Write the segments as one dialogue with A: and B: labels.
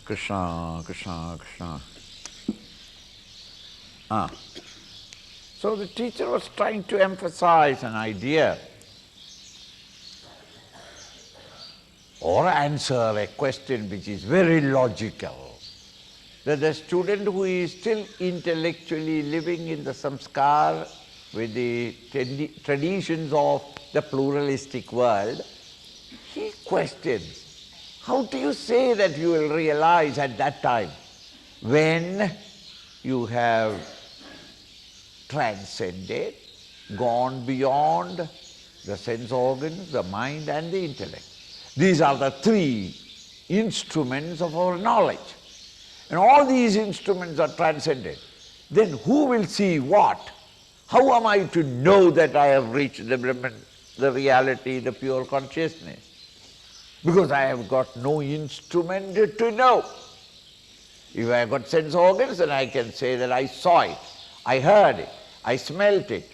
A: Krishna, Krishna, Krishna. So the teacher was trying to emphasize an idea or answer a question which is very logical, that the student who is still intellectually living in the samskar with the traditions of the pluralistic world, he questions, how do you say that you will realize at that time when you have transcended, gone beyond the sense organs, the mind and the intellect? These are the three instruments of our knowledge. And all these instruments are transcended. Then who will see what? How am I to know that I have reached the Brahman, the reality, the pure consciousness? Because I have got no instrument to know. If I have got sense organs, then I can say that I saw it, I heard it, I smelt it.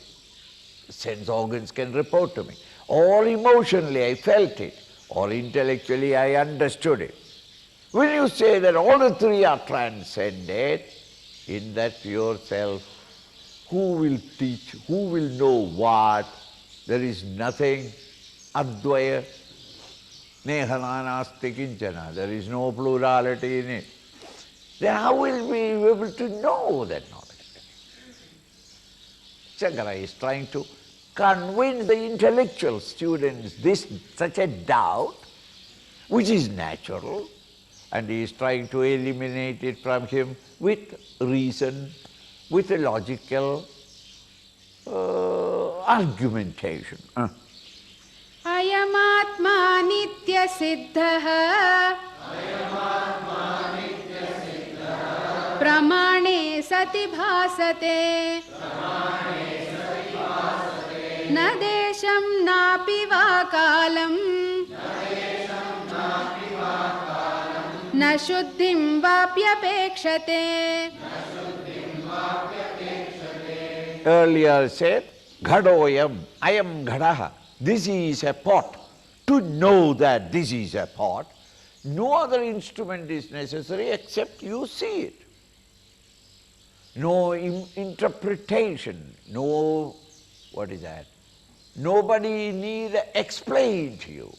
A: Sense organs can report to me. Or emotionally I felt it, or intellectually I understood it. When you say that all the three are transcended in that pure self, who will teach, who will know what? There is nothing, advaya, nehananasti kinchana, there is no plurality in it. Then how will we be able to know that knowledge? Shankara is trying to convince the intellectual students such a doubt, which is natural, and he is trying to eliminate it from him with reason, with a logical argumentation.
B: Ayamatma nitya siddhaha pramane sati bhasate na desham napi va kalam na shuddhim vapyapekshate.
A: Earlier said, Ghadoyam, I am Ghadaha. This is a pot. To know that this is a pot, no other instrument is necessary except you see it. No interpretation, no, what is that? Nobody need explain to you.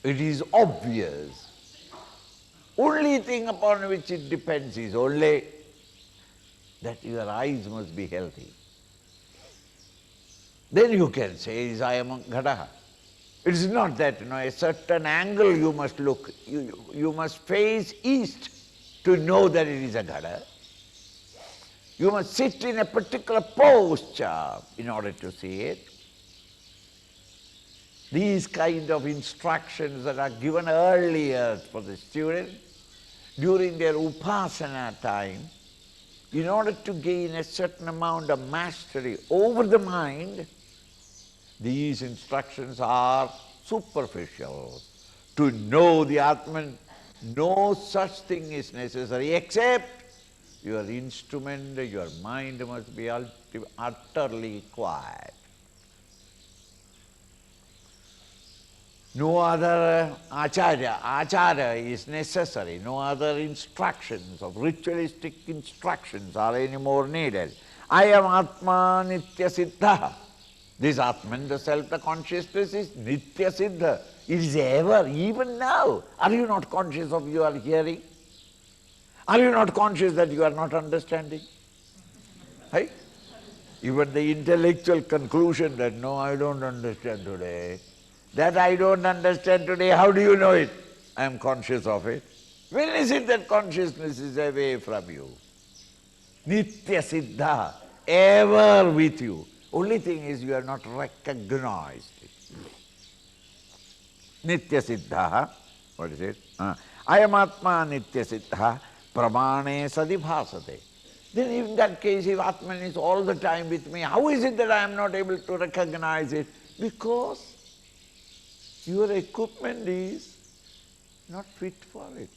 A: It is obvious. Only thing upon which it depends is only that your eyes must be healthy. Then you can say, I am Ghadaha. It is not that, a certain angle you must look. You must face east to know that it is a Ghada. You must sit in a particular posture in order to see it. These kind of instructions that are given earlier for the student during their upasana time, in order to gain a certain amount of mastery over the mind, these instructions are superficial. To know the Atman, no such thing is necessary except your instrument, your mind must be utterly quiet. No other acharya is necessary, no other instructions of ritualistic instructions are any more needed. I am Atma Nitya Siddha. This Atman, the self, the consciousness is Nitya Siddha. It is ever, even now. Are you not conscious of your hearing? Are you not conscious that you are not understanding? Right? Even the intellectual conclusion that, no, I don't understand today. That I don't understand today, how do you know it? I am conscious of it. When is it that consciousness is away from you? Nitya Siddha, ever with you. Only thing is you are not recognized it. Nitya Siddha, what is it? Ayam Atma Nitya Siddha Pramane Sadi Bhasate. Then in that case, if Atman is all the time with me, how is it that I am not able to recognize it? Because your equipment is not fit for it.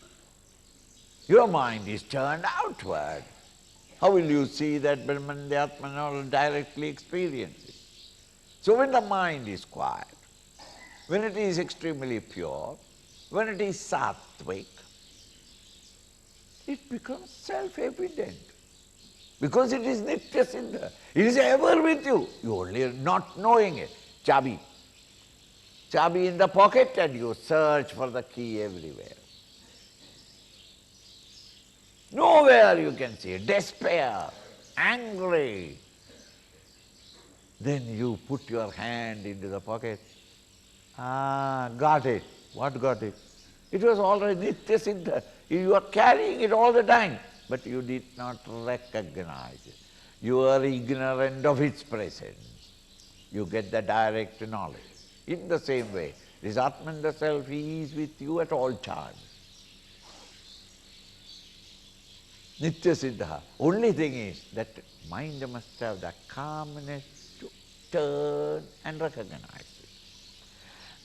A: Your mind is turned outward. How will you see that Brahman, the Atman, or directly experience it? So when the mind is quiet, when it is extremely pure, when it is sattvic, it becomes self-evident. Because it is Nitya Siddha. It is ever with you. You only are not knowing it. Chabi. Chabi in the pocket and you search for the key everywhere. Nowhere you can see it. Despair, angry. Then you put your hand into the pocket. Got it. What got it? It was already Nitya Siddha. You are carrying it all the time, but you did not recognize it. You are ignorant of its presence. You get the direct knowledge. In the same way, this Atman, the Self, he is with you at all times. Nitya Siddha. Only thing is that mind must have the calmness to turn and recognize it.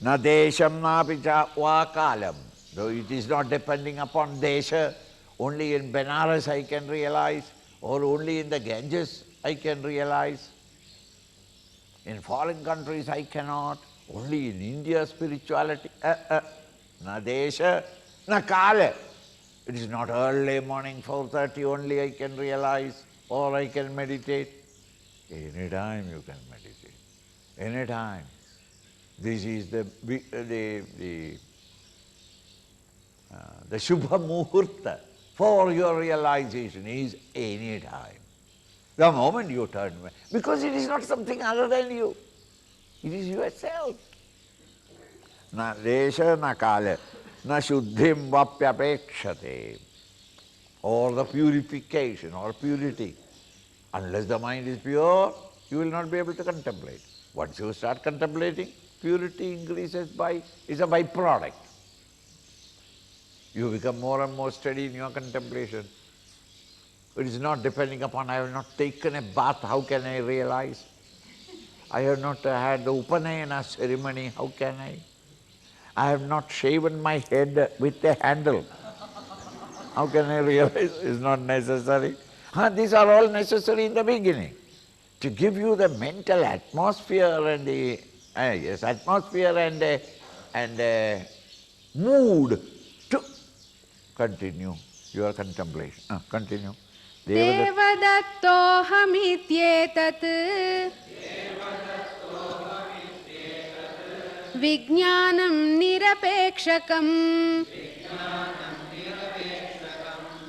A: Na desham na picha va kalam. Though it is not depending upon desha, only in Benares I can realize, or only in the Ganges I can realize. In foreign countries I cannot. Only in India spirituality. Na desha, na kala. It is not early morning 4:30 only I can realize or I can meditate. Any time you can meditate. Any time. This is the Shubha Muhurta for your realization is any time. The moment you turn away, because it is not something other than you. It is yourself. Na desha na kala, na shuddhim vapyapekshate, or the purification or purity. Unless the mind is pure, you will not be able to contemplate. Once you start contemplating, purity increases is a byproduct. You become more and more steady in your contemplation. It is not depending upon, I have not taken a bath, how can I realize? I have not had the Upanayana ceremony, how can I? I have not shaven my head with a handle. How can I realize? It's not necessary. These are all necessary in the beginning to give you the mental atmosphere and the atmosphere and mood to continue your contemplation. Continue.
B: देवदत्तोऽहमित्येतत् विज्ञानं निरपेक्षकम्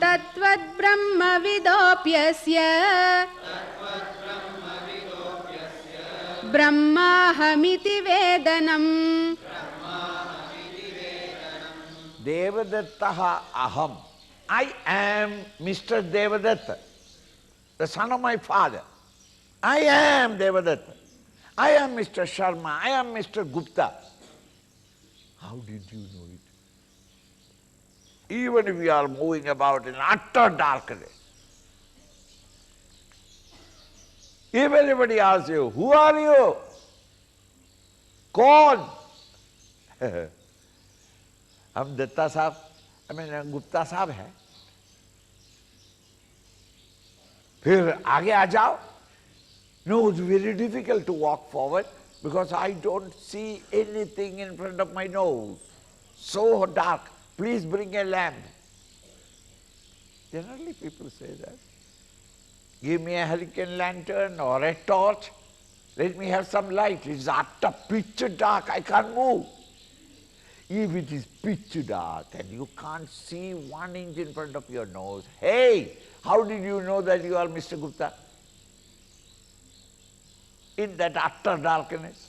B: तत्त्वद्ब्रह्मविदोऽप्यस्य ब्रह्माहमिति वेदनम्
A: Devadattaha aham. I am Mr. Devadatta, the son of my father. I am Devadatta. I am Mr. Sharma. I am Mr. Gupta. How did you know it? Even if you are moving about in utter darkness, if anybody asks you, who are you? Kaun? हम दत्ता साहब, गुप्ता साहब है, फिर आगे आ जाओ. No, it's very difficult to walk forward because I don't see anything in front of my nose. So dark. Please bring a lamp. Generally people say that. Give me a hurricane lantern or a torch. Let me have some light. It's utter pitch dark. I can't move. If it is pitch dark and you can't see 1 inch in front of your nose, hey, how did you know that you are Mr. Gupta? In that utter darkness.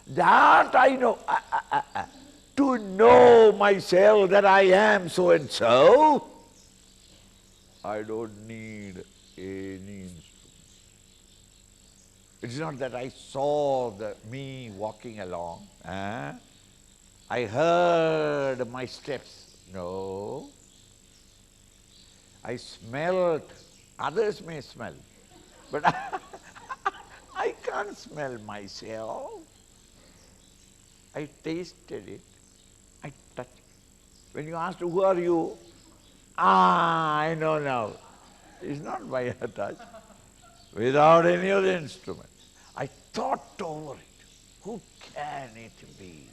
A: That I know. To know myself that I am so and so, I don't need any instrument. It's not that I saw me walking along. I heard my steps. No. I smelled. Others may smell. But I can't smell myself. I tasted it. I touched it. When you asked, who are you? I know now. It's not by a touch. Without any other instrument. I thought over it. Who can it be?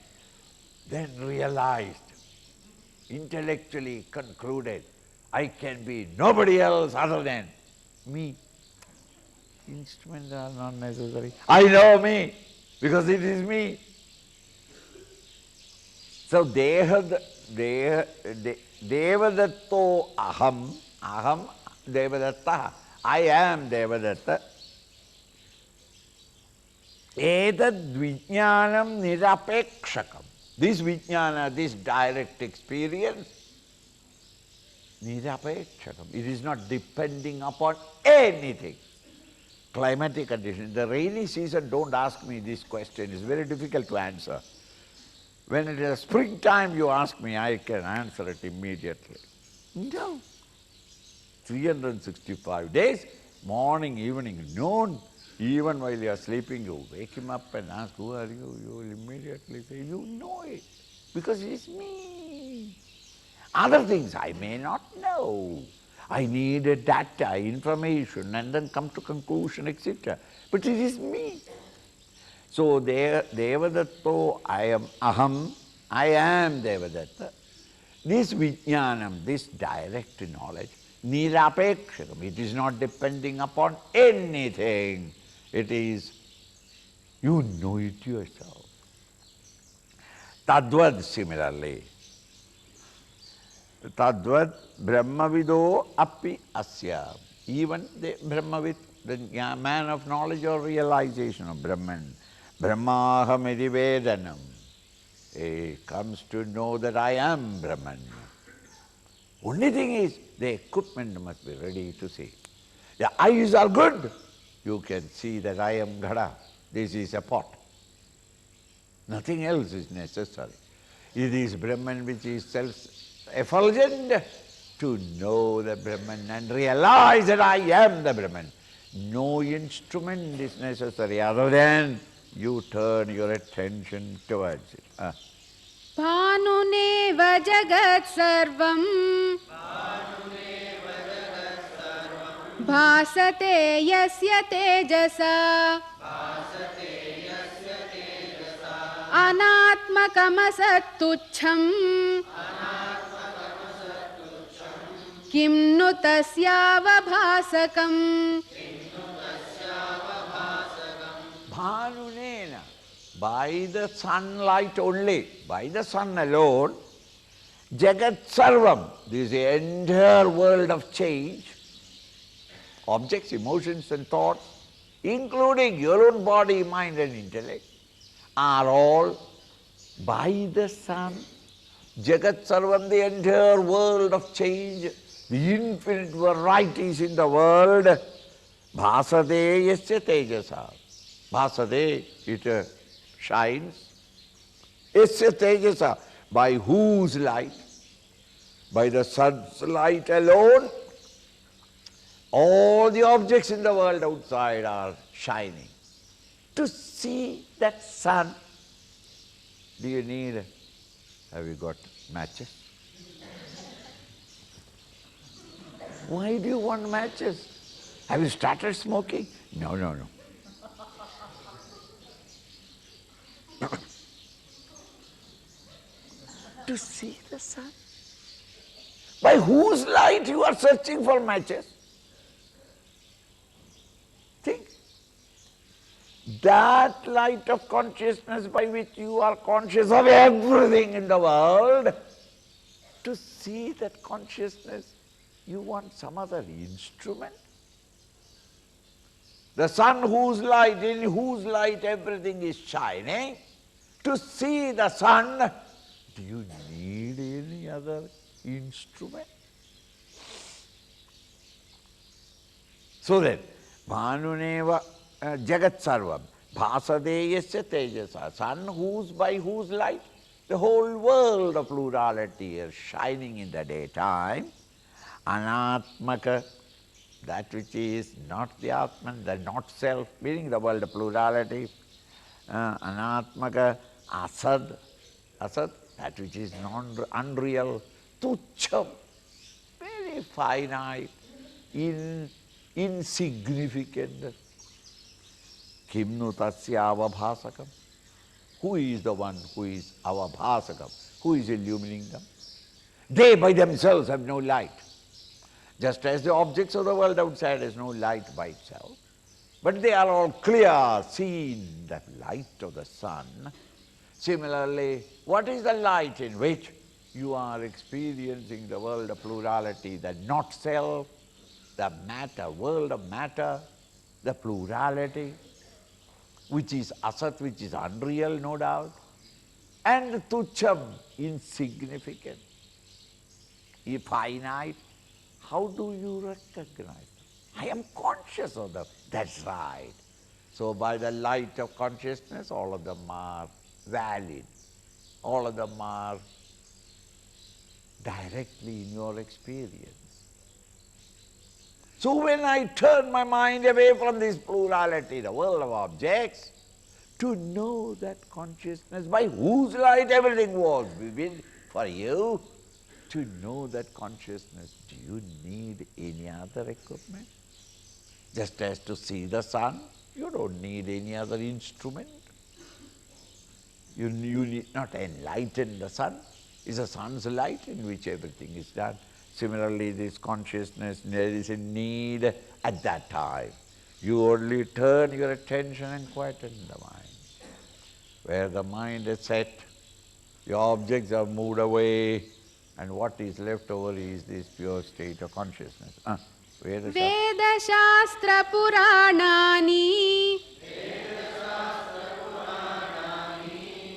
A: Then realized, intellectually concluded, I can be nobody else other than me. Instruments are not necessary. I know me because it is me. So Devadatto aham Devadatta, I am Devadatta. Etad vijnanam nirapekshakam. This vijnana, this direct experience, nirapekshakam. It is not depending upon anything. Climatic conditions. The rainy season, don't ask me this question. It's very difficult to answer. When it is springtime, you ask me, I can answer it immediately. No. 365 days, morning, evening, noon, even while you are sleeping, you wake him up and ask, who are you? You will immediately say, you know it, because it is me. Other things I may not know. I need data, information, and then come to conclusion, etc. But it is me. So Devadatta, I am aham, I am Devadatta. This vijnanam, this direct knowledge, nirapekshakam, it is not depending upon anything. It is, you know it yourself. Tadvad similarly. Tadvad brahmavido api asya. Even the brahmavid, the man of knowledge or realization of Brahman, brahmahamidi vedanam. He comes to know that I am Brahman. Only thing is, the equipment must be ready to see. The eyes are good. You can see that I am Ghada. This is a pot. Nothing else is necessary. It is Brahman which is self-effulgent to know the Brahman and realize that I am the Brahman. No instrument is necessary other than you turn your attention towards it.
B: भानुनेव जगत् सर्वं भासते यस्य तेजसा अनात्मकमसत्तुच्छम् किं नु तस्यावभासकम्
A: Bhanunena, by the sunlight only, by the sun alone, Jagat Sarvam, this entire world of change, objects, emotions and thoughts, including your own body, mind and intellect, are all by the sun. Jagat Sarvam, the entire world of change, the infinite varieties in the world, bhasade yasya tejasa. Bhasade, it shines. Yasya tejasa, by whose light? By the sun's light alone, all the objects in the world outside are shining. To see that sun, do you need, have you got matches? Why do you want matches? Have you started smoking? No, no, no. To see the sun. By whose light you are searching for matches? Think. That light of consciousness by which you are conscious of everything in the world, to see that consciousness, you want some other instrument? The sun whose light, in whose light everything is shining, to see the sun, do you need any other instrument? So that, Bhanuneva Jagat Sarvam, Bhasade yasya tejasa, sun whose, by whose light the whole world of plurality is shining in the daytime, Anatmaka, that which is not the Atman, the not self, meaning the world of plurality, Anatmaka, Asad, Asad, that which is unreal, Tucham, very finite, insignificant. Kim nu tasya avabhasakam? Who is the one who is avabhasakam? Who is illumining them? They by themselves have no light. Just as the objects of the world outside has no light by itself, but they are all clear, seen, that light of the sun. Similarly, what is the light in which you are experiencing the world of plurality, the not self, the matter, world of matter, the plurality, which is asat, which is unreal, no doubt, and tucham, insignificant, finite. How do you recognize? I am conscious of them. That's right. So by the light of consciousness, all of them are valid. All of them are directly in your experience. So when I turn my mind away from this plurality, the world of objects, to know that consciousness by whose light everything was vivid for you, to know that consciousness, do you need any other equipment? Just as to see the sun, you don't need any other instrument. You need not enlighten the sun. It's the sun's light in which everything is done. Similarly, this consciousness, there is a need at that time. You only turn your attention and quieten the mind. Where the mind is set, the objects are moved away, and what is left over is this pure state of consciousness.
B: Vedashastra Puranani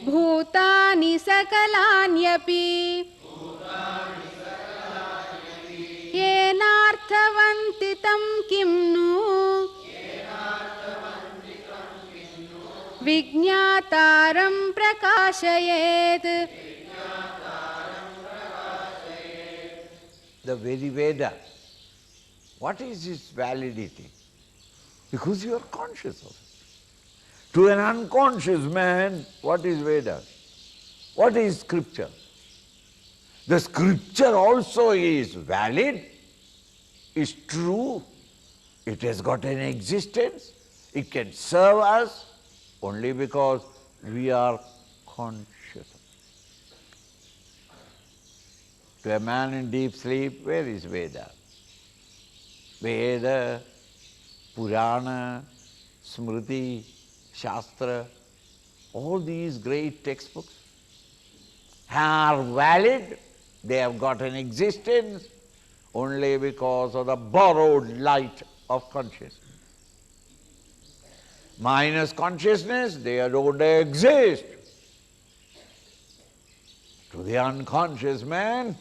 B: Bhutani Sakalanyapi Yenarthavantitam Kimnu Vijñātāram Prakāṣayet.
A: The very Veda, what is its validity? Because you are conscious of it. To an unconscious man, what is Veda? What is scripture? The scripture also is valid, is true, it has got an existence, it can serve us only because we are conscious of it. To a man in deep sleep, where is Veda? Veda, Purana, Smriti, Shastra, all these great textbooks are valid, they have got an existence only because of the borrowed light of consciousness. Minus consciousness, they don't exist. To the unconscious man,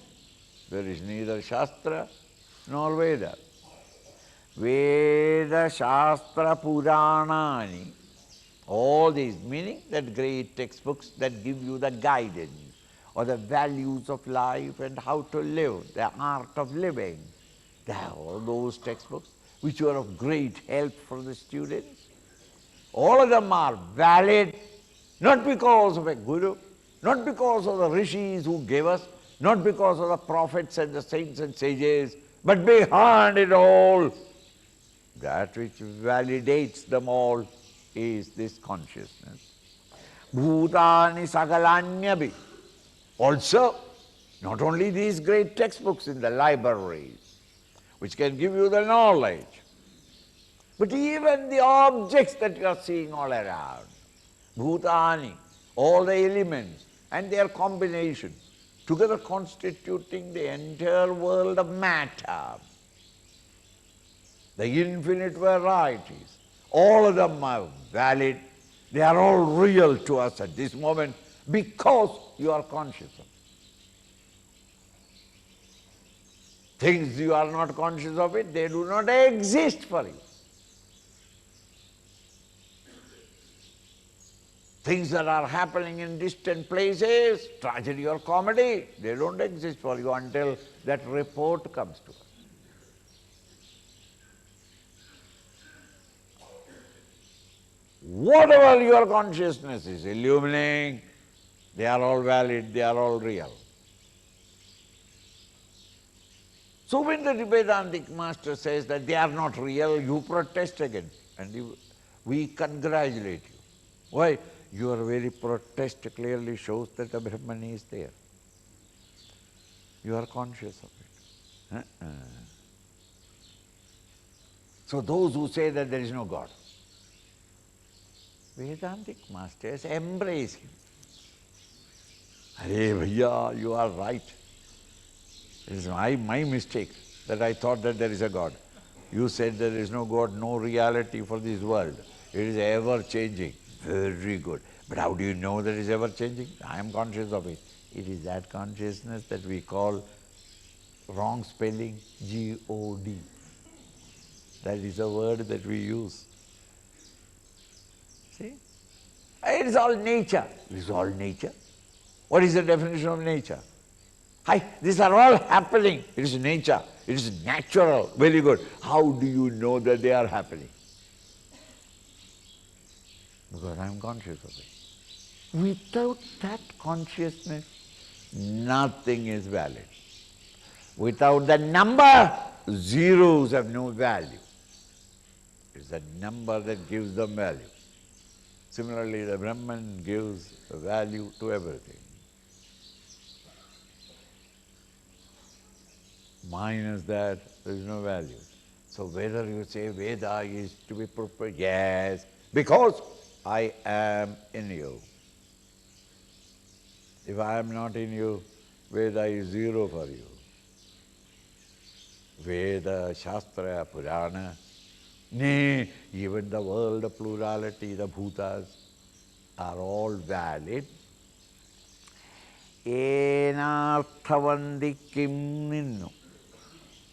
A: there is neither Shastra nor Veda. Veda, Shastra, Puranani, all these, meaning that great textbooks that give you the guidance or the values of life and how to live, the art of living. They are all those textbooks which are of great help for the students. All of them are valid, not because of a guru, not because of the rishis who gave us, not because of the prophets and the saints and sages, but behind it all, that which validates them all is this consciousness. Bhutani Sakalanyabhi. Also, not only these great textbooks in the libraries, which can give you the knowledge, but even the objects that you are seeing all around, Bhutani, all the elements and their combinations, together constituting the entire world of matter, the infinite varieties, all of them are valid, they are all real to us at this moment because you are conscious of it. Things you are not conscious of it, they do not exist for you. Things that are happening in distant places, tragedy or comedy, they don't exist for you until that report comes to us. Whatever your consciousness is illuminating, they are all valid, they are all real. So when the Vedantic master says that they are not real, you protest against it, and we congratulate you. Why? Your very protest clearly shows that the Brahman is there. You are conscious of it. So those who say that there is no God, Vedantic masters embrace him. Hey, bhaiya, you are right. It is my mistake that I thought that there is a God. You said there is no God, no reality for this world. It is ever changing. Very good. But how do you know that it is ever changing? I am conscious of it. It is that consciousness that we call wrong spelling, G-O-D. That is a word that we use. See? It is all nature. It is all nature. What is the definition of nature? Hi, these are all happening. It is nature. It is natural. Very good. How do you know that they are happening? Because I am conscious of it. Without that consciousness, nothing is valid. Without the number, zeros have no value. It is the number that gives them value. Similarly, the Brahman gives a value to everything. Minus that, there is no value. So whether you say Veda is to be prepared, yes, because I am in you. If I am not in you, Veda is zero for you. Veda, Shastra, Purana, nay, even the world of plurality, the bhutas, are all valid. Enarthavandi kim ninnu.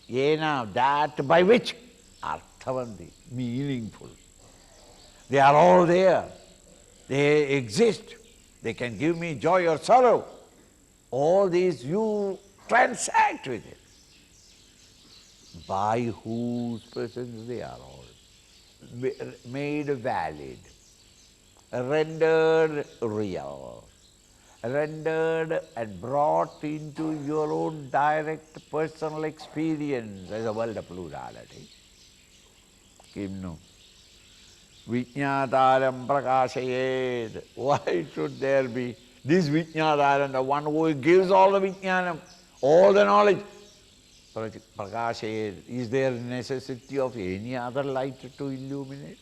A: Ena, that by which? Arthavandi, meaningful. They are all there. They exist. They can give me joy or sorrow. All these you transact with it. By whose presence they are all made valid, rendered real, rendered and brought into your own direct personal experience as a world of plurality. Kim no? Vijñātāram prakāṣayed. Why should there be this Vijñātāram, the one who gives all the Vijñānam, all the knowledge? Prakāṣayed. Is there necessity of any other light to illuminate?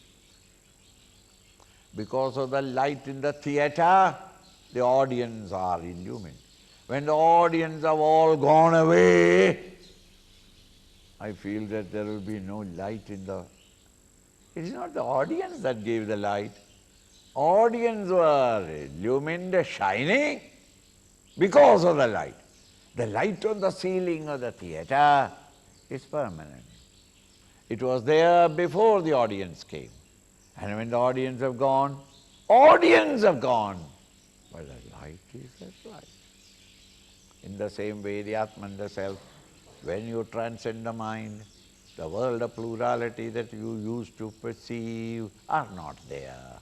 A: Because of the light in the theatre, the audience are illumined. When the audience have all gone away, I feel that there will be no light in the... It is not the audience that gave the light. Audience were illumined, shining because of the light. The light on the ceiling of the theatre is permanent. It was there before the audience came. And when the audience have gone, audience have gone. But the light is that light. In the same way, the Atman, the self, when you transcend the mind, the world of plurality that you used to perceive are not there.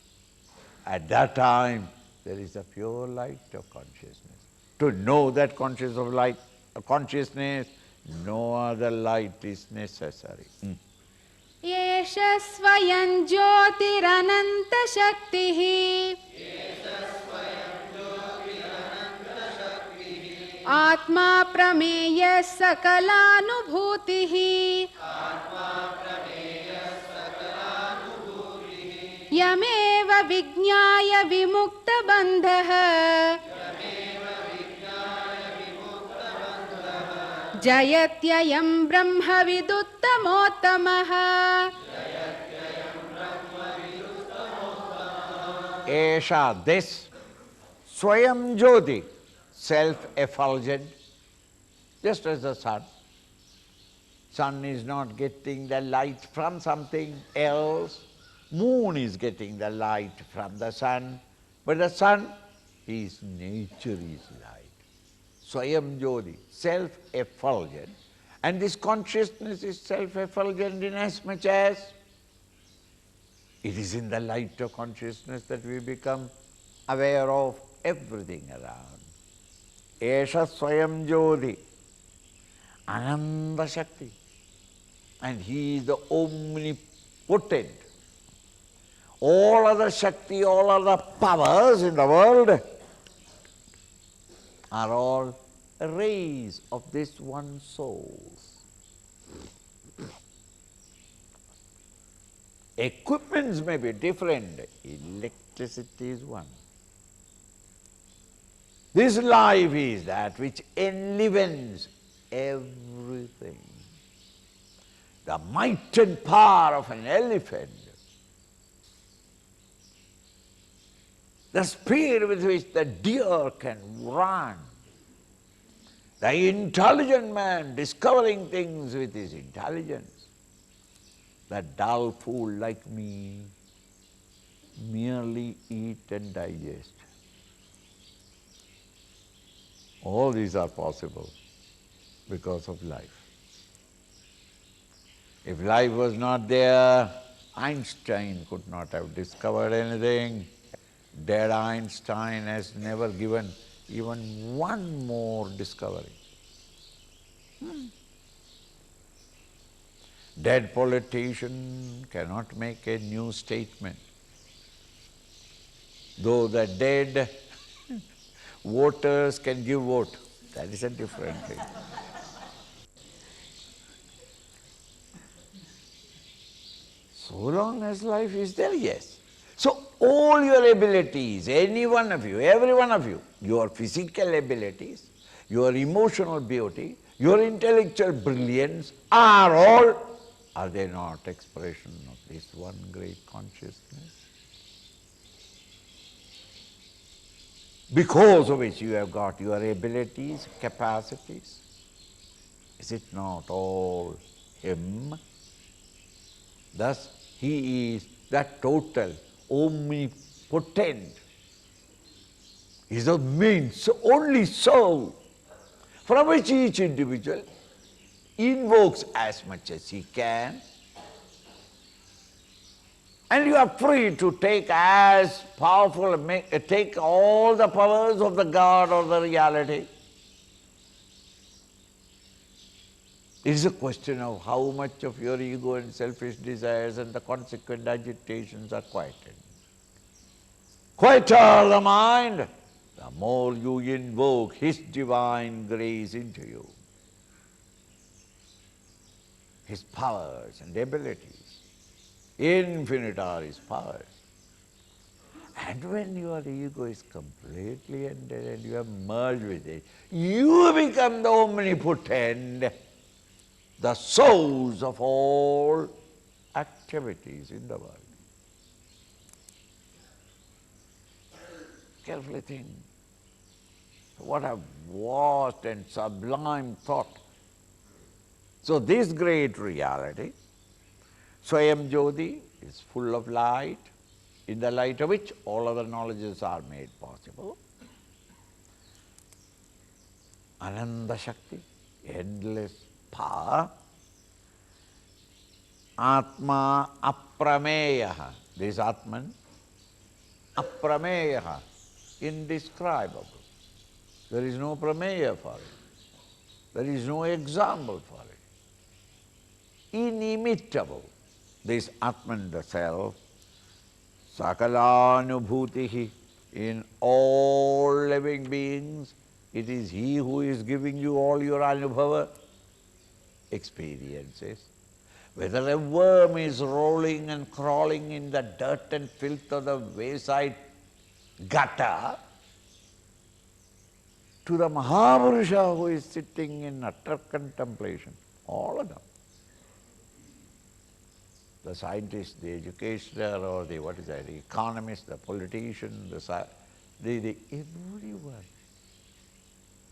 A: At that time, there is a pure light of consciousness. To know that consciousness, no other light is necessary.
B: एष स्वयं ज्योतिरनंत शक्तिः आत्मा प्रमेय सकलानुभूतिः यमेव विज्ञाय विमुक्तबन्धः जयत्ययं ब्रह्मविदुत्तमोत्तमः
A: Esha, this Swayam Jyoti, self-effulgent, just as the sun. Sun is not getting the light from something else. Moon is getting the light from the sun. But the sun, his nature is light. Swayam Jyoti, self-effulgent. And this consciousness is self-effulgent in as much as it is in the light of consciousness that we become aware of everything around. Esha Swayam Jyoti, Ananda Shakti. And he is the omnipotent. All other Shakti, all other powers in the world are all rays of this one soul. Equipments may be different, electricity is one. This life is that which enlivens everything. The might and power of an elephant, the speed with which the deer can run, the intelligent man discovering things with his intelligence, the dull fool like me merely eat and digest. All these are possible because of life. If life was not there, Einstein could not have discovered anything. Dead Einstein has never given even one more discovery. Dead politician cannot make a new statement. Though the dead voters can give vote, that is a different thing. So long as life is there, yes. So all your abilities, any one of you, every one of you, your physical abilities, your emotional beauty, your intellectual brilliance are they not expression of this one great consciousness? Because of which you have got your abilities, capacities. Is it not all Him? Thus, He is that total, omnipotent. He is the main, only soul, from which each individual invokes as much as he can, and you are free to take as powerful, take all the powers of the God or the reality. It is a question of how much of your ego and selfish desires and the consequent agitations are quieted. Quieter the mind, the more you invoke His divine grace into you, His powers and abilities. Infinite are His powers. And when your ego is completely ended and you have merged with it, you become the omnipotent, the source of all activities in the world. Carefully think. What a vast and sublime thought. So this great reality, Swayam Jyoti, is full of light, in the light of which all other knowledges are made possible. Ananda Shakti, endless power. Atma aprameya, this Atman, aprameya, indescribable. There is no prameya for it. There is no example for it. Inimitable. This Atman, the self, sakalanubhutihi, in all living beings, it is He who is giving you all your anubhava experiences. Whether a worm is rolling and crawling in the dirt and filth of the wayside gutter, to the Mahavarusha who is sitting in utter contemplation, all of them. The scientist, the educator, or the economist, the politician, everyone.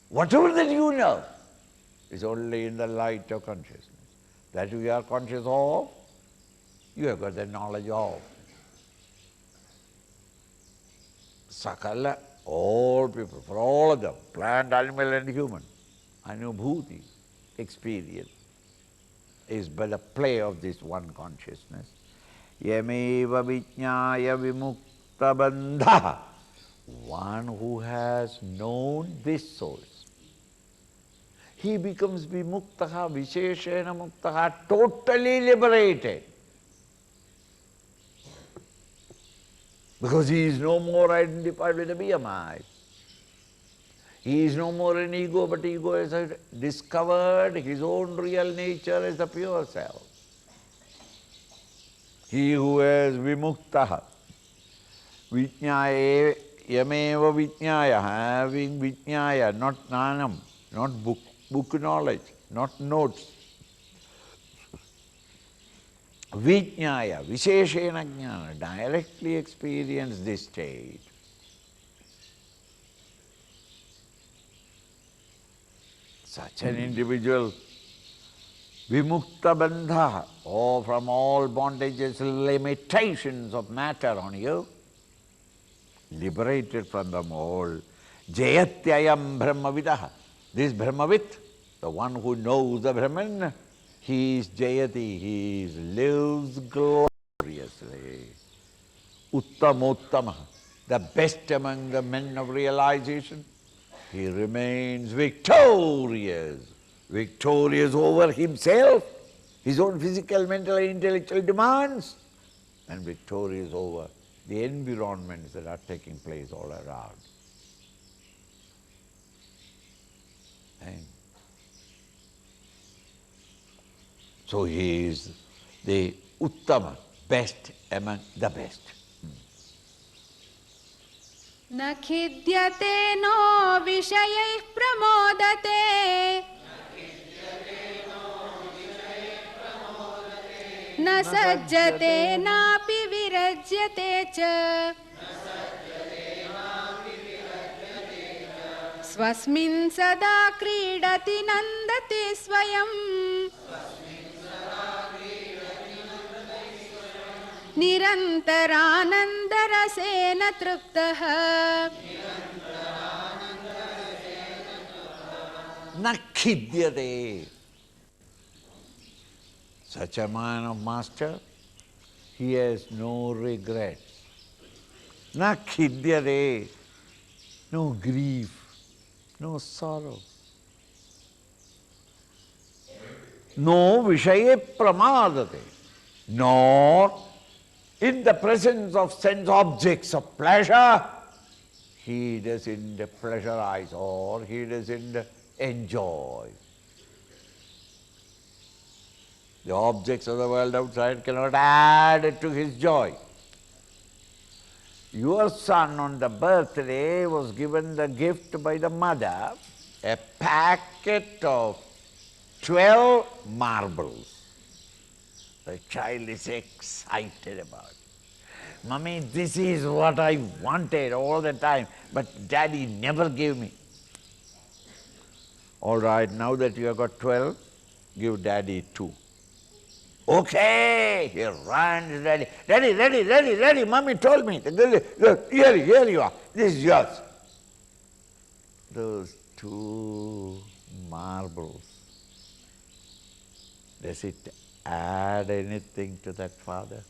A: Whatever that you know is only in the light of consciousness. That you are conscious of, you have got the knowledge of. Sakala, all people, for all of them, plant, animal and human, anubhuti, experience, is but a play of this one consciousness. Yameva vijñāya vimukta bandha, one who has known this source. He becomes vimuktaha, visheshena muktaha, totally liberated. Because he is no more identified with the BMI. He is no more an ego, but ego has discovered his own real nature as the pure self. He who is vimuktaha, vijñāya yameva vijñāya, having vijñāya, not jnanam, not book knowledge, not notes. Vijñāya, visheshena jnana, directly experience this state. Such an individual, vimukta bandha, from all bondages, limitations of matter on you, liberated from them all. Jayatyayam brahmavidaha. This brahmavit, the one who knows the Brahman, he is jayati, he lives gloriously. Uttamottama, the best among the men of realization. He remains victorious, victorious over himself, his own physical, mental and intellectual demands, and victorious over the environments that are taking place all around. And so he is the Uttama, best among the best.
B: न खिद्यते no विषयैः प्रमोदते न सज्जते नापि विरज्यते च स्वस्मिन् सदा क्रीडति नन्दति स्वयम् निरन्तरानन्दरसेन तृप्तः
A: न khidyate. Such a man of master, he has no regrets. Na khidyate, no grief, no sorrow. No vishaye pramadate, nor in the presence of sense objects of pleasure, he doesn't pleasurize or he doesn't enjoy. The objects of the world outside cannot add to his joy. Your son on the birthday was given the gift by the mother, a packet of 12 marbles. The child is excited about it. Mummy, this is what I wanted all the time, but Daddy never gave me. All right, now that you have got 12, give Daddy 2. Okay, he runs, Daddy, Daddy, Mummy told me. Here you are, this is yours. Those 2 marbles, does it add anything to that father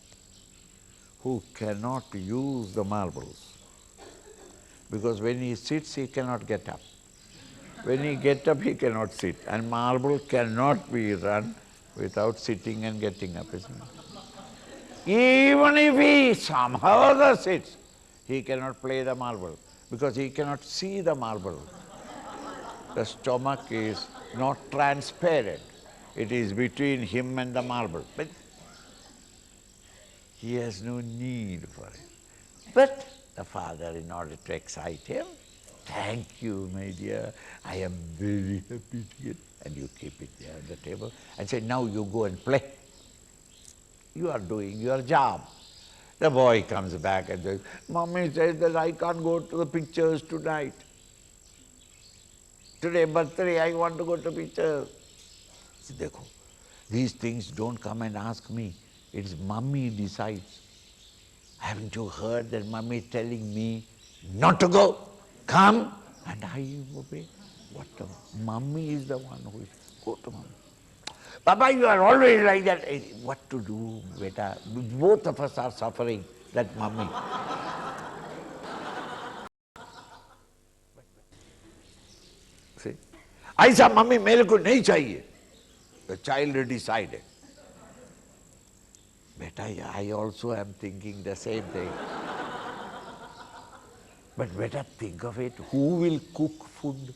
A: who cannot use the marbles? Because when he sits, he cannot get up. When he gets up, he cannot sit. And marble cannot be run without sitting and getting up, isn't it? Even if he somehow other sits, he cannot play the marble because he cannot see the marble. The stomach is not transparent. It is between him and the marble. But he has no need for it. But the father, in order to excite him, thank you, my dear, I am very happy to get, and you keep it there on the table and say, now you go and play. You are doing your job. The boy comes back and says, Mommy says that I can't go to the pictures tonight. Today birthday, I want to go to pictures. See, dekho, these things don't come and ask me. It's Mummy decides. Haven't you heard that Mummy is telling me not to go? Come, and I obey. What the? Mummy is the one who is, go to Mummy. Papa, you are always like that. What to do, beta? Both of us are suffering, that Mummy. See? I said, Mummy, mere ko nahi chahiye. The child decided. Beta, I also am thinking the same thing. But better think of it, who will cook food?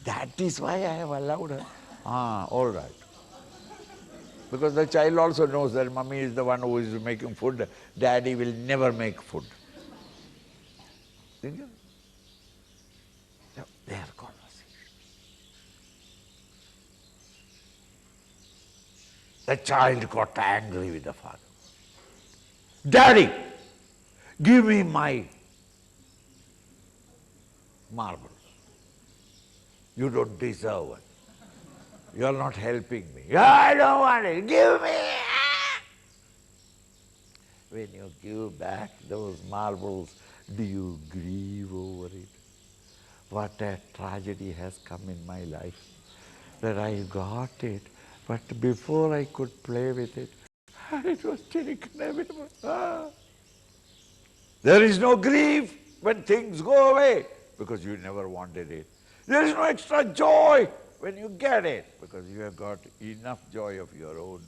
A: That is why I have allowed her. All right. Because the child also knows that mummy is the one who is making food, daddy will never make food. Think of it. Their conversation. The child got angry with the father. Daddy, give me my marbles. You don't deserve it. You are not helping me. I don't want it. Give me. When you give back those marbles, do you grieve over it? What a tragedy has come in my life, that I got it, but before I could play with it, it was taken away. There is no grief when things go away, because you never wanted it. There is no extra joy when you get it, because you have got enough joy of your own.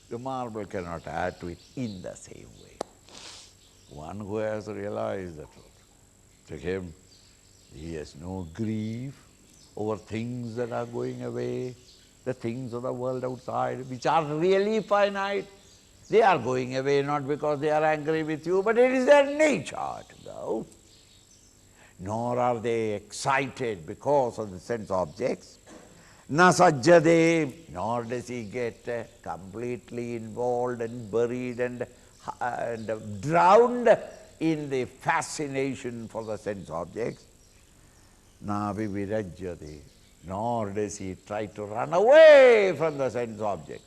A: The marble cannot add to it in the same way. One who has realized the truth, to him, he has no grief over things that are going away, the things of the world outside, which are really finite. They are going away not because they are angry with you, but it is their nature to go. Nor are they excited because of the sense objects. Na sajjade, nor does he get completely involved and buried and drowned in the fascination for the sense objects. Na vivirajyate, nor does he try to run away from the sense objects.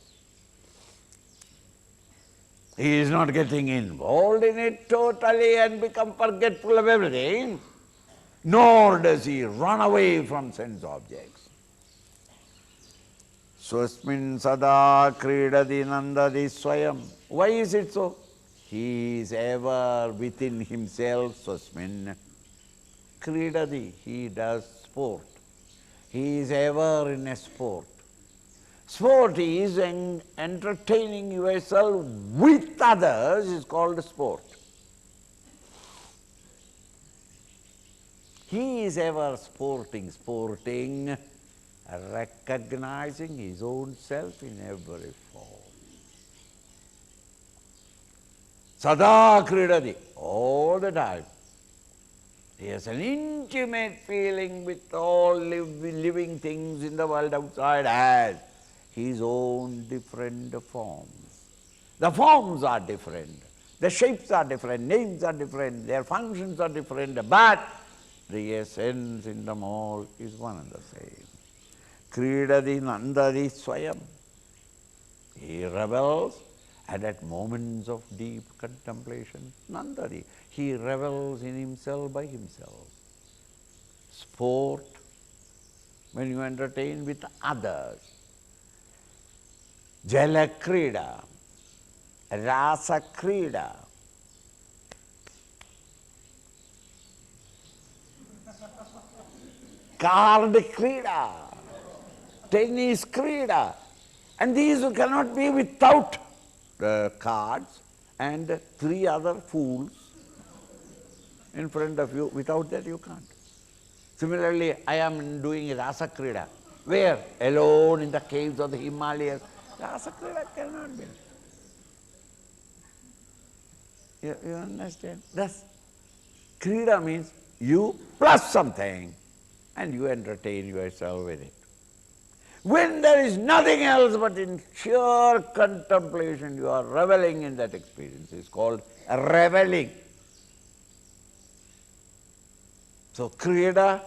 A: He is not getting involved in it totally and become forgetful of everything, nor does he run away from sense objects. Swasmin sada kridati nandati swayam. Why is it so? He is ever within himself, swasmin kridati. He does sport. He is ever in a sport. Sport is entertaining yourself with others is called sport. He is ever sporting, recognizing his own self in every form. Sada kridati, all the time. He has an intimate feeling with all living things in the world outside as his own different forms. The forms are different, the shapes are different, names are different, their functions are different, but the essence in them all is one and the same. Kridati nandati swayam. He revels, and at moments of deep contemplation, nandati, he revels in himself by himself. Sport, when you entertain with others. Jala krida, rasa krida. Card krida, tennis krida. And these cannot be without the cards and three other fools in front of you. Without that you can't. Similarly, I am doing rasa krida. Where? Alone in the caves of the Himalayas. Rasa krida cannot be. You understand? Thus, krida means you plus something and you entertain yourself with it. When there is nothing else but in sheer contemplation, you are reveling in that experience. It's called reveling. So krida,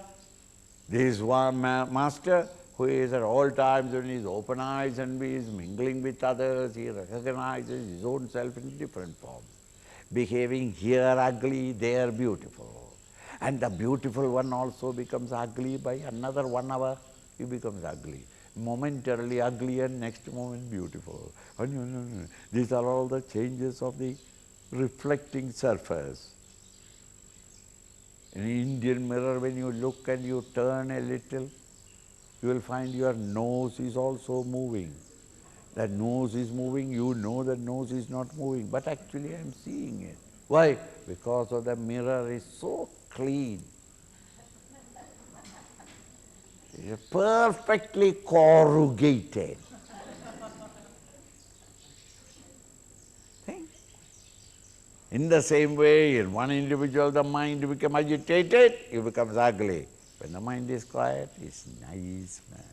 A: this one master who is at all times when he is open eyes and he is mingling with others, he recognizes his own self in different forms. Behaving here ugly, there beautiful. And the beautiful one also becomes ugly by another 1 hour, he becomes ugly. Momentarily ugly and next moment beautiful. These are all the changes of the reflecting surface. In an Indian mirror, when you look and you turn a little, you will find your nose is also moving. That nose is moving, you know that nose is not moving, but actually I am seeing it. Why? Because of the mirror is so clean. It is perfectly corrugated. In the same way, in one individual the mind becomes agitated, he becomes ugly. When the mind is quiet, he's nice man.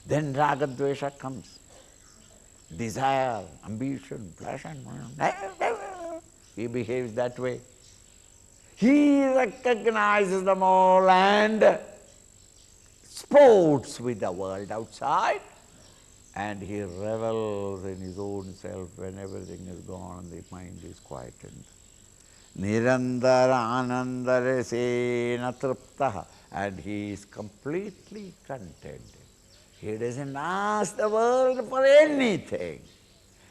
A: Then raga dvesha comes. Desire, ambition, passion. He behaves that way. He recognizes them all and sports with the world outside, and he revels in his own self when everything is gone and the mind is quietened. Nirandara anandaresena triptaha, and he is completely contented. He doesn't ask the world for anything.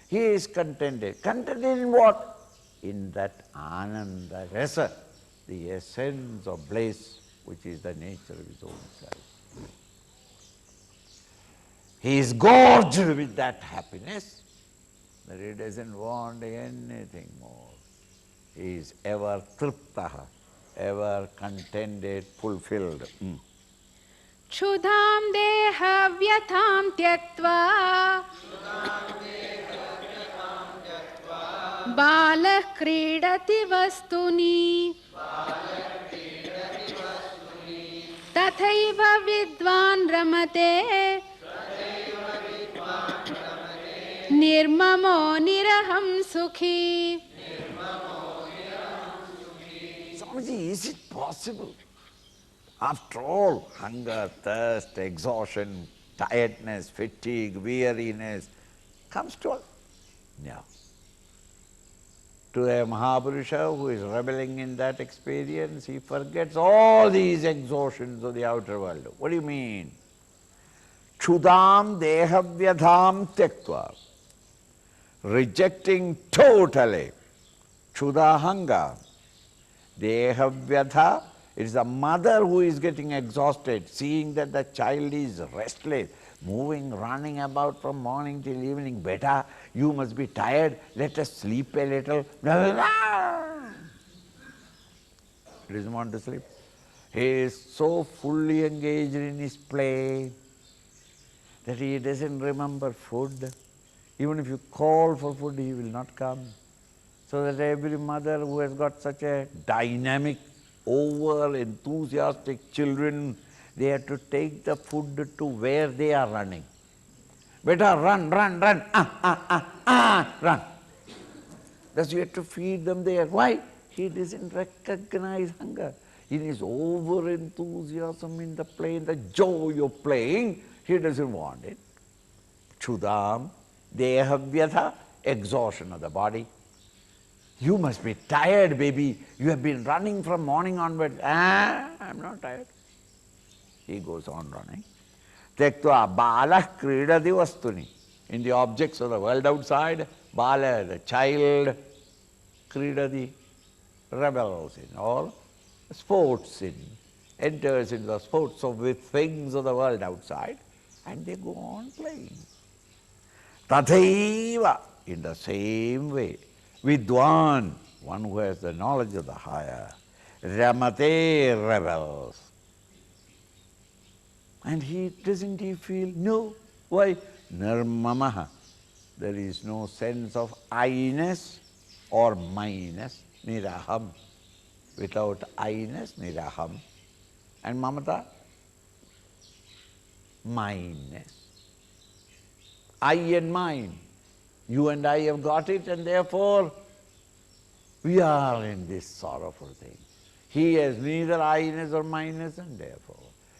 A: He is contented. Contented in what? In that ananda rasa, the essence of bliss, which is the nature of his own self. He is gorged with that happiness that he doesn't want anything more. He is ever triptaha, ever contented, fulfilled.
B: क्षुधां देहव्यथां त्यक्त्वा बालः क्रीडति वस्तुनि तथैव विद्वान् रमते निर्ममो निरहं सुखी.
A: Swamiji, is it possible? After all, hunger, thirst, exhaustion, tiredness, fatigue, weariness comes to us. No. To a Mahaburusha who is reveling in that experience, he forgets all these exhaustions of the outer world. What do you mean? Chudam dehavyadham tyaktva, rejecting totally Chuda hunger. Dehavyadha, it is the mother who is getting exhausted, seeing that the child is restless, moving, running about from morning till evening. Beta, you must be tired, let us sleep a little. He doesn't want to sleep. He is so fully engaged in his play that he doesn't remember food. Even if you call for food, he will not come. So that every mother who has got such a dynamic, over-enthusiastic children, they have to take the food to where they are running. Better run, run, run, run. Thus you have to feed them there. Why? He doesn't recognize hunger. In his over-enthusiasm in the play, in the joy of playing, he doesn't want it. Chudam, dehavyatha, exhaustion of the body. You must be tired, baby. You have been running from morning onwards. I'm not tired. He goes on running. Tektva balah kridati vastuni. In the objects of the world outside, bala, the child, kridati, rebels in, or sports in, enters into the sports of with things of the world outside, and they go on playing. Tathaiva, in the same way, Vidwan, one who has the knowledge of the higher, Ramate rebels. And doesn't he feel? No. Why? Nirmamaha. There is no sense of I-ness or minus, niraham. Without I-ness, niraham. And mamata? Mineness. I and mine. You and I have got it, and therefore we are in this sorrowful thing. He has neither I-ness or minus, and therefore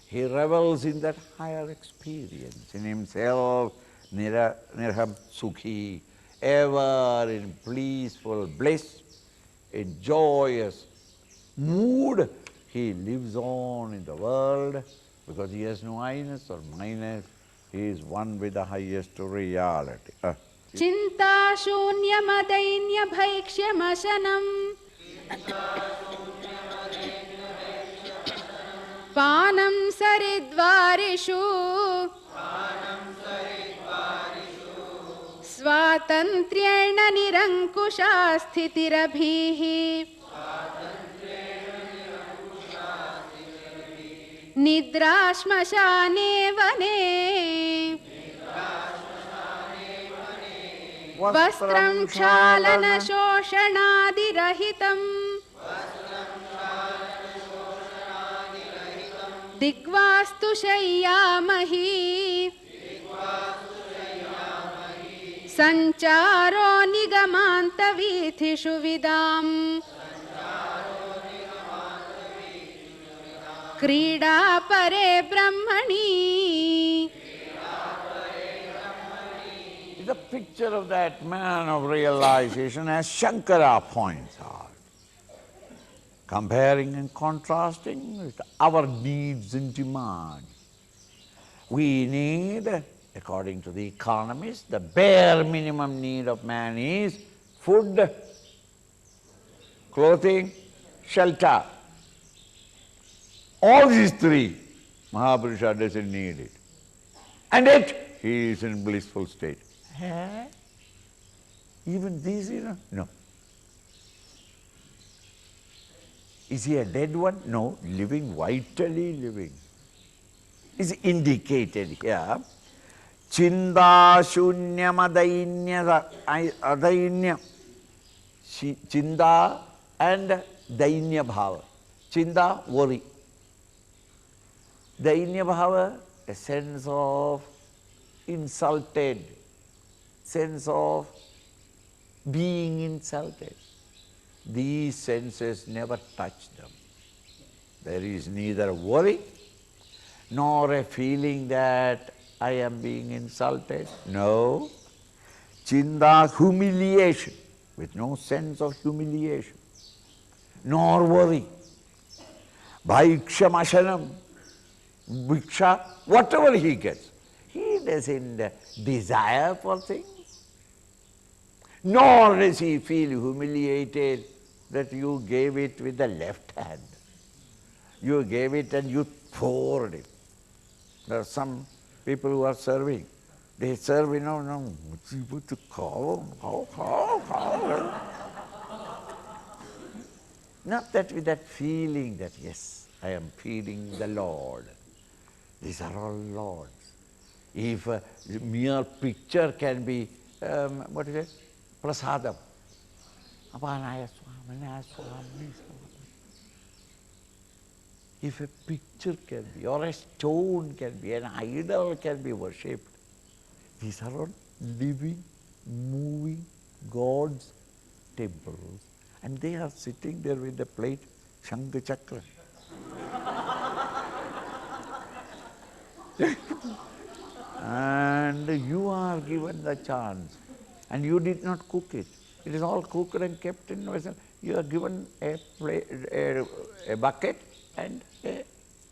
A: he revels in that higher experience, in himself, nirham sukhi, ever in peaceful bliss, in joyous mood. He lives on in the world because he has no I-ness or minus. He is one with the highest reality.
B: चिन्ता शून्यमदैन्य भैक्ष्यमशनम् पानं सरिद्वारिषु स्वातन्त्र्येण निरङ्कुशा स्थितिरभिः निद्रा श्मशाने वने वस्त्रं क्षालनशोषणादिरहितं दिग्वास्तु शय्यामही सञ्चारो निगमान्तवीथिषु विदाम् क्रीडा परे ब्रह्मणि.
A: The picture of that man of realization as Shankara points out, comparing and contrasting with our needs and demands. We need, according to the economists, the bare minimum need of man is food, clothing, shelter. All these three, Mahapuruša doesn't need it. And yet, he is in blissful state. Huh? Even these, no. Is he a dead one? No, living, vitally living. Is indicated here. Chinda shunyam adainya. Chinda and dainya bhava. Chinda, worry. Dainya bhava, a sense of insulted, sense of being insulted. These senses never touch them. There is neither worry nor a feeling that I am being insulted. No. Chinda, humiliation, with no sense of humiliation, nor worry. Bhaiksha mashanam, bhiksha, whatever he gets. He doesn't desire for things, nor does he feel humiliated that you gave it with the left hand. You gave it and you poured it. There are some people who are serving. They serve, not that with that feeling that, yes, I am feeding the Lord. These are all Lords. If a mere picture can be, what is it? Prasadam. Apanaya Swaminaya Swami. If a picture can be, or a stone can be, an idol can be worshipped, these are all living, moving God's temples. And they are sitting there with the plate, Shankha Chakra. And you are given the chance, and you did not cook it. It is all cooked and kept in vessel. You are given a bucket and a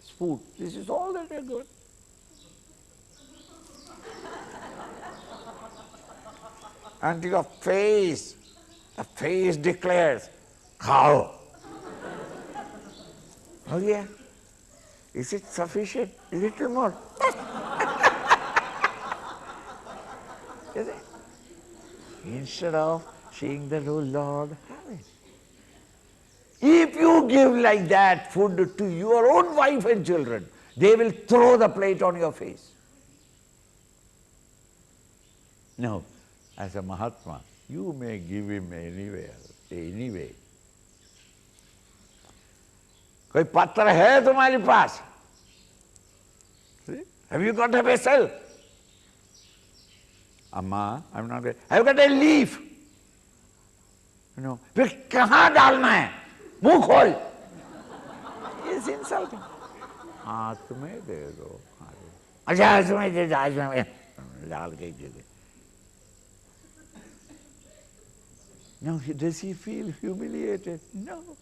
A: spoon. This is all that you are given. And your face, the face declares, cow. Oh yeah, is it sufficient? A little more. Is it? Instead of seeing the Lord, have it. If you give like that food to your own wife and children, they will throw the plate on your face. No, as a Mahatma, you may give him anywhere, anyway. कोई पत्र है तुम्हारे पास? Have you got a vessel? Amma, I'm not ready. I've got a leaf. फिर कहाँ डालना है? मुंह खोल. It's insulting. हाथ में दे दो. अच्छा हाथ में दे दो, हाथ में डाल के दे दो. Now, does he feel humiliated? No.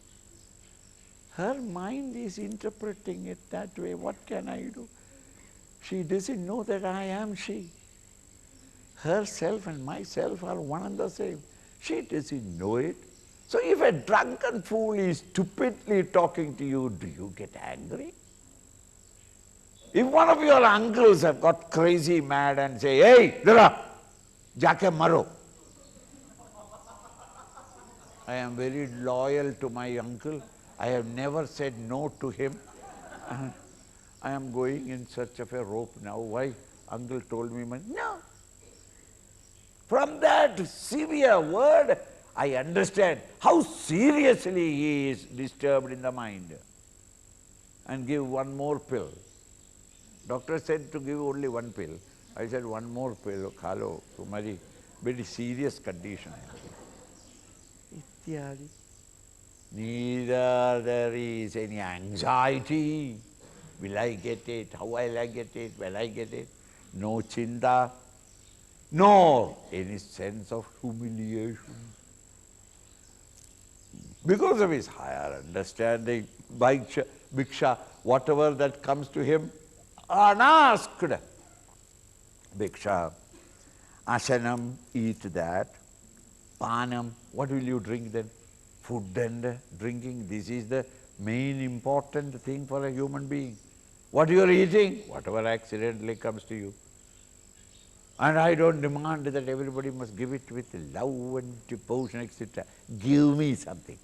A: Her mind is interpreting it that way. What can I do? She doesn't know that I am she. Herself and myself are one and the same. She doesn't know it. So if a drunken fool is stupidly talking to you, do you get angry? If one of your uncles have got crazy mad and say, hey, Dara, jaake maro. I am very loyal to my uncle. I have never said no to him. I am going in search of a rope now. Why? Uncle told me, no. From that severe word, I understand how seriously he is disturbed in the mind. And give one more pill. Doctor said to give only one pill. I said, one more pill, khalo, tumhari very serious condition. Ityadi. Neither there is any anxiety, will I get it, how will I get it, will I get it, no chinta, nor any sense of humiliation. Because of his higher understanding, bhiksha, whatever that comes to him, unasked, bhiksha, asanam, eat that, panam, what will you drink then? Food and drinking, this is the main important thing for a human being. What you are eating, whatever accidentally comes to you. And I don't demand that everybody must give it with love and devotion, etc. Give me something.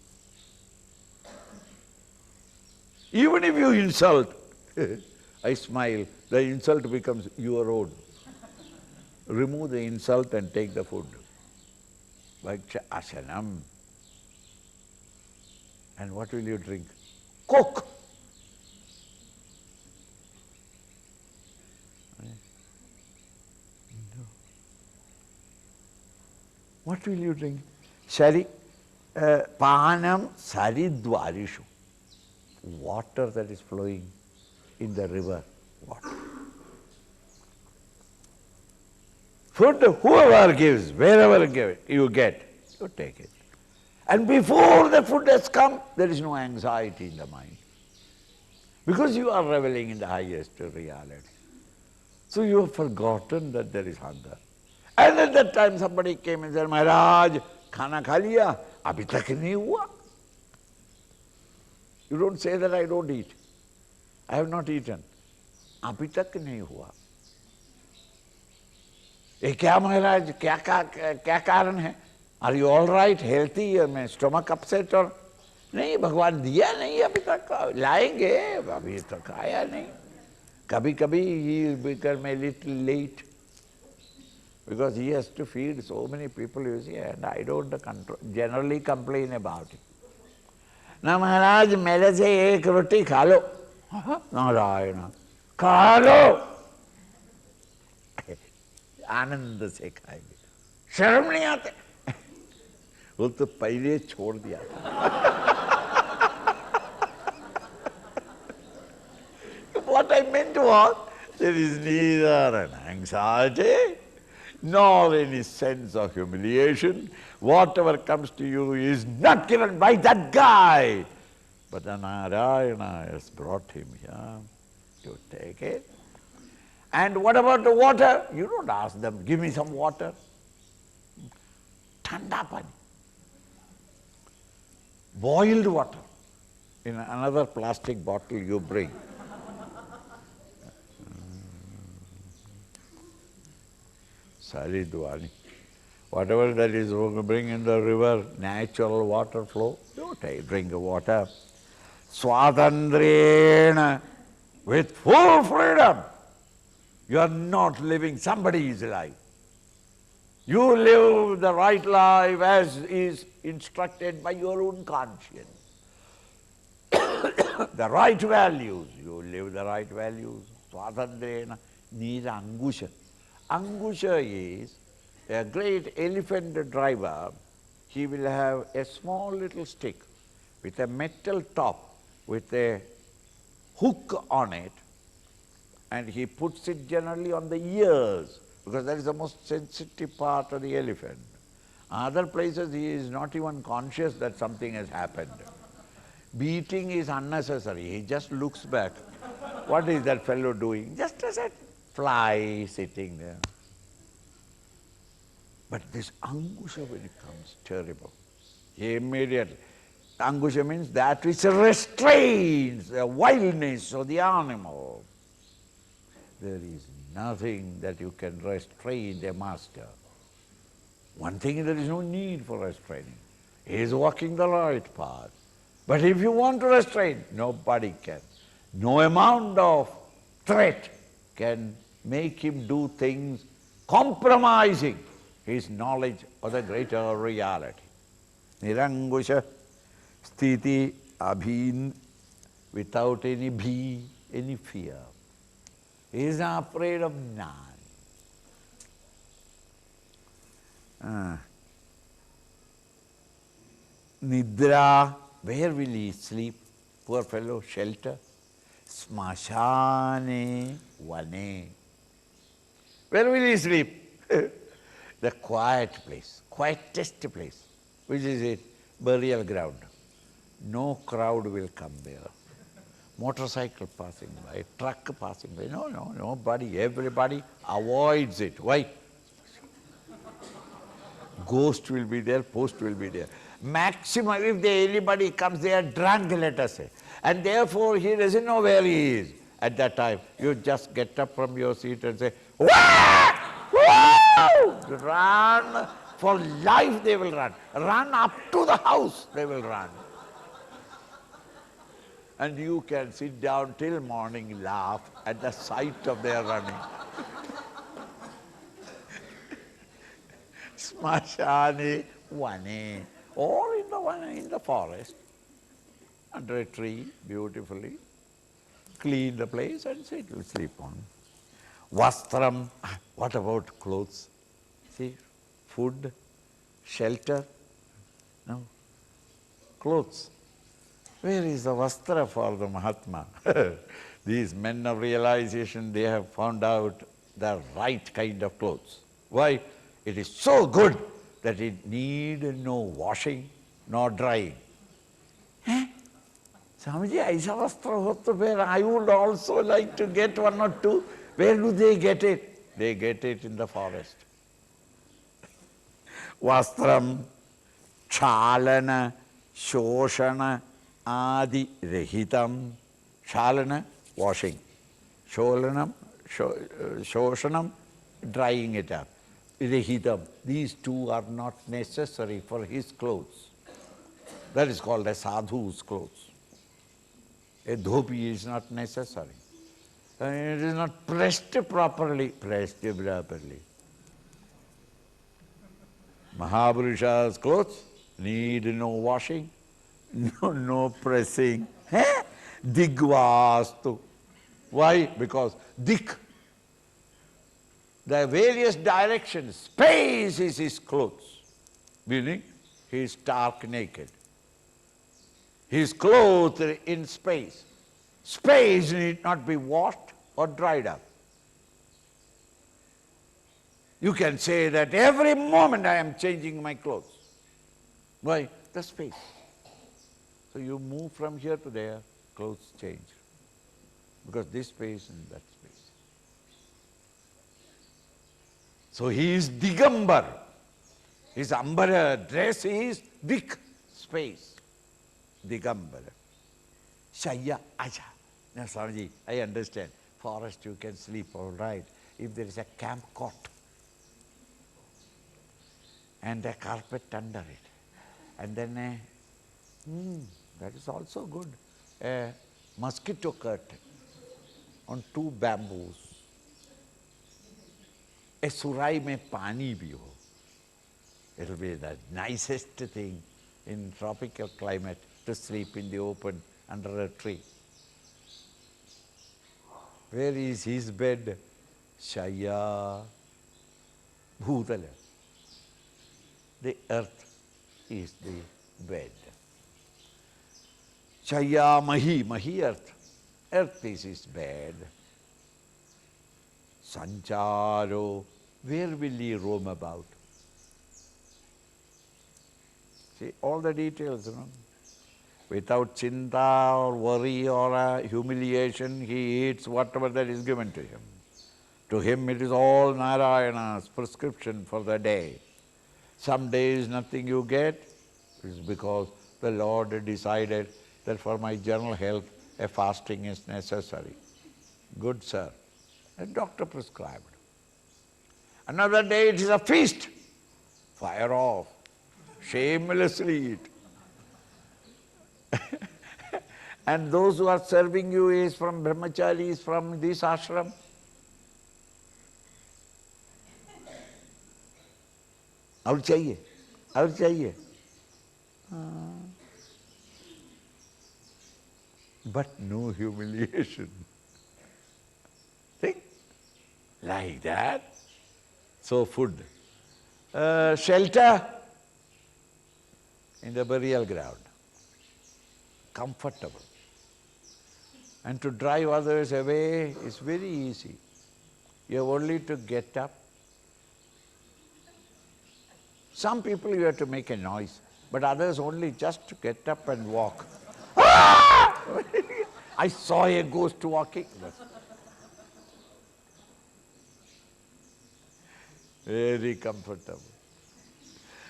A: Even if you insult, I smile, the insult becomes your own. Remove the insult and take the food. Bhaksha asanam. And what will you drink? Coke. No. What will you drink? Sari, panam saridvarishu. Water that is flowing in the river, water. Food, whoever gives, wherever you get, you take it. And before the food has come, there is no anxiety in the mind. Because you are reveling in the highest reality. So you have forgotten that there is hunger. And at that time somebody came and said, Maharaj, khana kha liya, abhi tak nahi hua. You don't say that I don't eat. I have not eaten. Abhi tak nahi hua. ये क्या महाराज क्या कारण है? Are you all right, healthy, मैं stomach upset or नहीं भगवान दिया नहीं अभी तक लाएंगे अभी तक आया नहीं. कभी कभी he become a little late because he has to feed so many people, you see, and I don't generally complain about it. ना महाराज मेरे से एक रोटी खा लो. नारायण खा लो. आनंद से खाएंगे. शर्म नहीं आते. वो तो पहले छोड़ दिया था. What I meant was, there is neither an anxiety nor any sense of humiliation. Whatever comes to you is not given by that guy, but the Narayana has brought him here. You take it. And what about the water? You don't ask them, give me some water. Thanda pani. Boiled water in another plastic bottle you bring. Saridwani. Whatever that is you bring in the river, natural water flow, you take, drink the water. Swatandrena, with full freedom. You are not living somebody's life. You live the right life as is instructed by your own conscience. The right values, you live the right values. Swatandrena, nira angusha. Angusha is a great elephant driver. He will have a small little stick with a metal top with a hook on it, and he puts it generally on the ears because that is the most sensitive part of the elephant. Other places he is not even conscious that something has happened. Beating is unnecessary, he just looks back. What is that fellow doing? Just as a fly sitting there. But this angusha, when it comes, terrible. Immediately. Angusha means that which restrains the wildness of the animal. There is nothing that you can restrain a master. One thing, there is no need for restraining. He is walking the right path. But if you want to restrain, nobody can. No amount of threat can make him do things compromising his knowledge of the greater reality. Nirangusha sthiti abhin, without any bhi, any fear. He is not afraid of none. Nidra, where will he sleep? Poor fellow, shelter. Smashane vane. Where will he sleep? The quiet place, quietest place. Which is it? Burial ground. No crowd will come there. Motorcycle passing by, truck passing by. No, nobody. Everybody avoids it. Why? Ghost will be there, post will be there. Maximum, if anybody comes, they are drunk, let us say. And therefore, he doesn't know where he is. At that time, you just get up from your seat and say, "Wah! Wah!" Run. For life they will run. Run up to the house, they will run. And you can sit down till morning, laugh at the sight of their running. Smashane vane. Or in the forest, under a tree, beautifully. Clean the place and sleep on. Vastram, what about clothes? See, food, shelter, no, clothes. Where is the vastra for the Mahatma? These men of realization, they have found out the right kind of clothes. Why? It is so good that it need no washing nor drying. Swamiji, aisa vastra ho to where I would also like to get one or two. Where do they get it? They get it in the forest. Vastram, chalana, shoshana, adi rahitam. Chalana, washing. Sholanam, shoshanam, drying it up. Rahitam. These two are not necessary for his clothes. That is called a sadhu's clothes. A dhopi is not necessary. It is not pressed properly. Mahapurushas' clothes need no washing, no pressing. Digvastu. Why? Because dik, the various directions, space is his clothes. Meaning, he is stark naked. He is clothed in space. Space need not be washed or dried up. You can say that every moment I am changing my clothes. Why? The space. So you move from here to there, clothes change. Because this space and that space. So he is Digambar. His ambara dress is dik, space. Digambara. Shaya aja. Now Swamiji, I understand. Forest you can sleep all right. If there is a camp cot and a carpet under it, and then that is also good. A mosquito curtain on two bamboos. A surai mein pani bhi ho. It will be the nicest thing in tropical climate to sleep in the open under a tree. Where is his bed? Shaya Bhutala. The earth is the bed. Shaya Mahi earth. Earth is his bed. Sancharo, where will he roam about? See, all the details, Without chinta or worry or humiliation, he eats whatever that is given to him. To him it is all Narayana's prescription for the day. Some days nothing you get, it is because the Lord decided that for my general health a fasting is necessary. Good, sir. A doctor prescribed. Another day it is a feast. Fire off. Shamelessly eat. And those who are serving you is from brahmacharis, from this ashram. और चाहिए, और चाहिए. But no humiliation. Think like that. So food. Shelter in the burial ground. Comfortable. And to drive others away is very easy. You have only to get up. Some people you have to make a noise, but others only just to get up and walk. I saw a ghost walking. Very comfortable.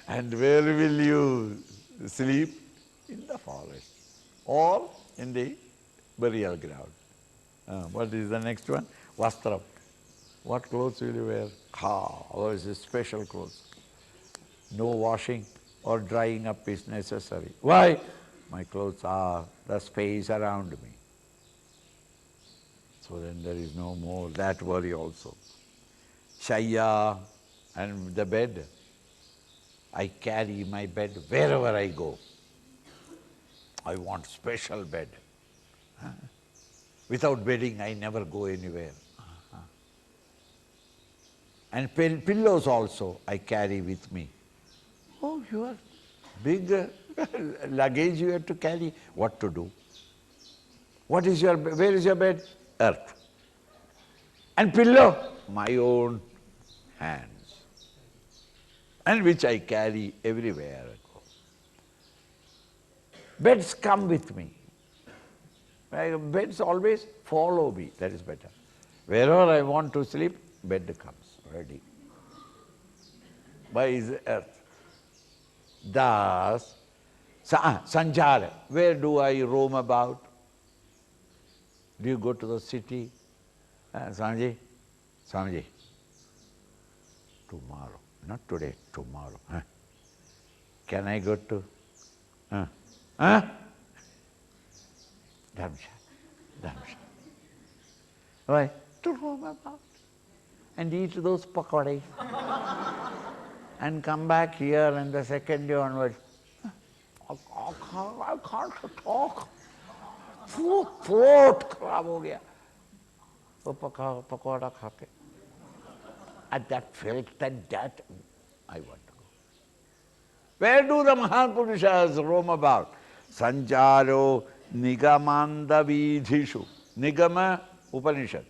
A: And where will you sleep? In the forest or in the burial ground. What is the next one? Vastram. What clothes will you wear? Those is special clothes. No washing or drying up is necessary. Why? My clothes are the space around me. So then there is no more that worry also. Shayya and the bed. I carry my bed wherever I go. I want special bed. Without bedding, I never go anywhere. And pillows also I carry with me. Oh, your big luggage you have to carry. What to do? Where is your bed? Earth. And pillow? My own hands. And which I carry everywhere I go. Beds come with me. Beds always follow me, that is better. Wherever I want to sleep, bed comes ready. By the earth. Thus, sanjara, where do I roam about? Do you go to the city? Swamiji, tomorrow, not today, tomorrow. Can I go to? Dhamsha. Why? To roam about and eat those pakode and come back here and the second day onwards. I can't talk. Throat खराब हो गया. वो पकौड़ा खा के. At that felt that I want to go. Where do the Mahapurushas roam about? Sanjaro nigamanda vidhishu. Nigama Upanishad.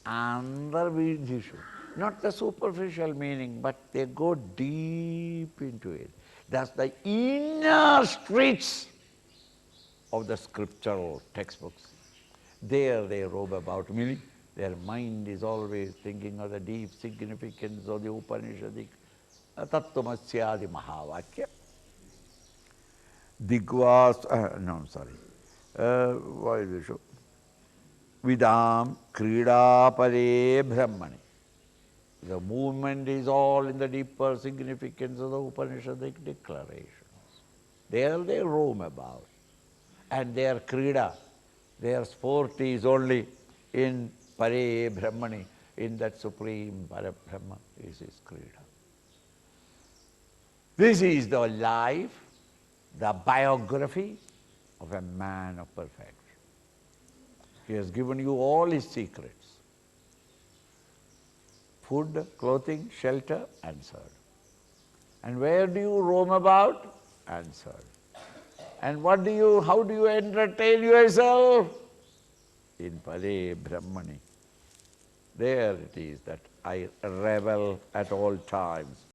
A: Andar vidhishu. Not the superficial meaning, but they go deep into it. That's the inner streets of the scriptural textbooks. There they roam about, meaning their mind is always thinking of the deep significance of the Upanishadic Tattvamasya Mahavakya. Digvas, why is it so? Vidam Krida Pare Brahmani. The movement is all in the deeper significance of the Upanishadic declarations. There they roam about. And their krida, their sport is only in Pare Brahmani, in that supreme Parabrahma is his krida. This is the life, the biography of a man of perfection. He has given you all his secrets. Food, clothing, shelter, answered. And where do you roam about? Answered. And how do you entertain yourself? In Pare Brahmani. There it is that I revel at all times